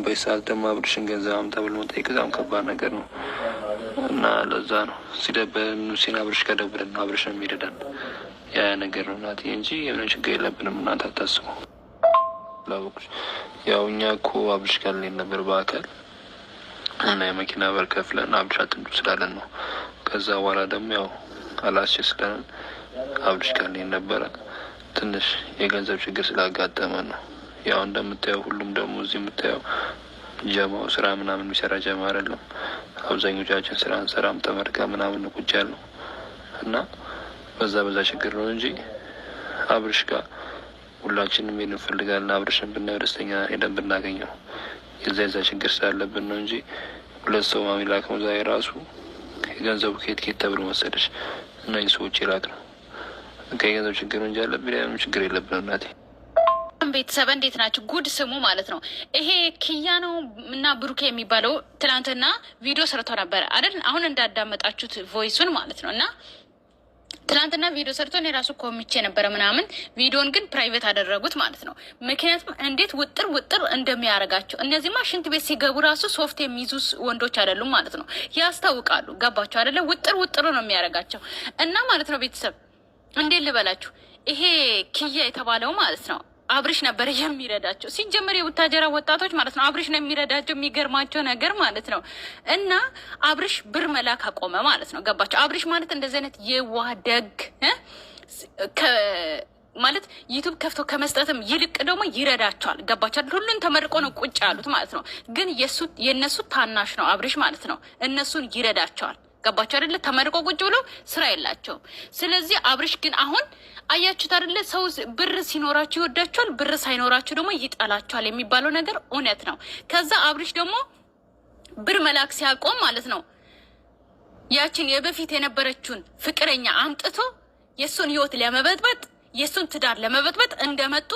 በሰዓት ደግሞ አብርሽን ገንዘብ አምጣ ብሎ መጠየቅ በጣም ከባድ ነገር ነው እና ለዛ ነው ሲደብረን ሲና አብርሽ ከደብረን ነው አብርሽን የሚረዳን ያ ነገር ነው እናቴ እንጂ የሆነ ችግር የለብንም። እናት አታስቡ። ላውቅሽ ያው እኛ እኮ አብርሽ ጋር ላይ ነበር በአካል እና የመኪና በር ከፍለን አብርሽ አትምጡ ስላለን ነው። ከዛ በኋላ ደግሞ ያው አላስችል ስላለን አብርሽ ጋር ላይ ነበረ። ትንሽ የገንዘብ ችግር ስላጋጠመን ነው። ያው እንደምታየው ሁሉም ደግሞ እዚህ የምታየው ጀማው ስራ ምናምን የሚሰራ ጀማ አይደለም። አብዛኞቻችን ስራ እንሰራም ተመርጋ ምናምን ቁጭ ያለው እና በዛ ችግር ነው እንጂ አብርሽ ጋር ሁላችንም ሄድ እንፈልጋለን። አብርሽን ብናየው ደስተኛ ሄደን ብናገኘው የዛ ችግር ስላለብን ነው እንጂ ሁለት ሰው ማሚላክ ነው ዛሬ ራሱ የገንዘቡ ኬት ተብሎ መሰለሽ እና የሰዎች ይላክ ነው ከገንዘብ ችግር እንጂ ያለብን ያንም ችግር የለብንም እናቴ። ቤተሰብ እንዴት ናቸው? ጉድ ስሙ ማለት ነው። ይሄ ኪያ ነው እና ብሩኬ የሚባለው ትናንትና ቪዲዮ ሰርቶ ነበረ አይደል? አሁን እንዳዳመጣችሁት ቮይሱን ማለት ነው። እና ትናንትና ቪዲዮ ሰርቶ እኔ ራሱ ኮሚቼ ነበረ ምናምን፣ ቪዲዮን ግን ፕራይቬት አደረጉት ማለት ነው። ምክንያቱም እንዴት ውጥር እንደሚያደርጋቸው እነዚህማ ሽንት ቤት ሲገቡ ራሱ ሶፍት የሚይዙ ወንዶች አይደሉም ማለት ነው። ያስታውቃሉ። ገባቸው አይደለ? ውጥር ነው የሚያደርጋቸው እና ማለት ነው። ቤተሰብ እንዴት ልበላችሁ፣ ይሄ ኪያ የተባለው ማለት ነው አብርሽ ነበር የሚረዳቸው። ሲጀመር የቡታጀራ ወጣቶች ማለት ነው አብርሽ ነው የሚረዳቸው። የሚገርማቸው ነገር ማለት ነው። እና አብርሽ ብር መላክ አቆመ ማለት ነው። ገባቸው? አብርሽ ማለት እንደዚህ አይነት የዋህ ደግ ማለት ዩቱብ ከፍተው ከመስጠትም ይልቅ ደግሞ ይረዳቸዋል። ገባቸዋል? ሁሉን ተመርቆ ነው ቁጭ ያሉት ማለት ነው። ግን የእነሱ ታናሽ ነው አብርሽ ማለት ነው። እነሱን ይረዳቸዋል። ገባቸው አይደለ? ተመርቆ ቁጭ ብሎ ስራ የላቸውም። ስለዚህ አብርሽ ግን አሁን አያችሁት አይደለ? ሰው ብር ሲኖራችሁ ይወዳችኋል፣ ብር ሳይኖራችሁ ደግሞ ይጠላችኋል የሚባለው ነገር እውነት ነው። ከዛ አብርሽ ደግሞ ብር መላክ ሲያቆም ማለት ነው ያችን የበፊት የነበረችውን ፍቅረኛ አምጥቶ የእሱን ህይወት ለመበጥበጥ የእሱን ትዳር ለመበጥበጥ እንደመጡ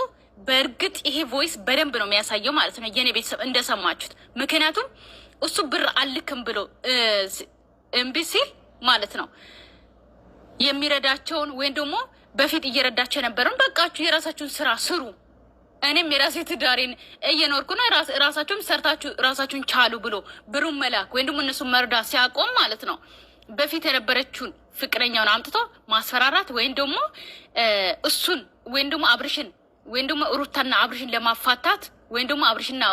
በእርግጥ ይሄ ቮይስ በደንብ ነው የሚያሳየው ማለት ነው። የኔ ቤተሰብ እንደሰማችሁት። ምክንያቱም እሱ ብር አልክም ብሎ እምቢ ሲል ማለት ነው የሚረዳቸውን ወይም ደግሞ በፊት እየረዳቸው የነበረውን በቃችሁ የራሳችሁን ስራ ስሩ፣ እኔም የራሴ ትዳሬን እየኖርኩ ነው፣ ራሳችሁም ሰርታችሁ ራሳችሁን ቻሉ ብሎ ብሩን መላክ ወይም ደግሞ እነሱን መርዳት ሲያቆም ማለት ነው በፊት የነበረችውን ፍቅረኛውን አምጥቶ ማስፈራራት ወይም ደግሞ እሱን ወይም ደግሞ አብርሽን ወይም ደግሞ ሩታና አብርሽን ለማፋታት ወይም ደግሞ አብርሽና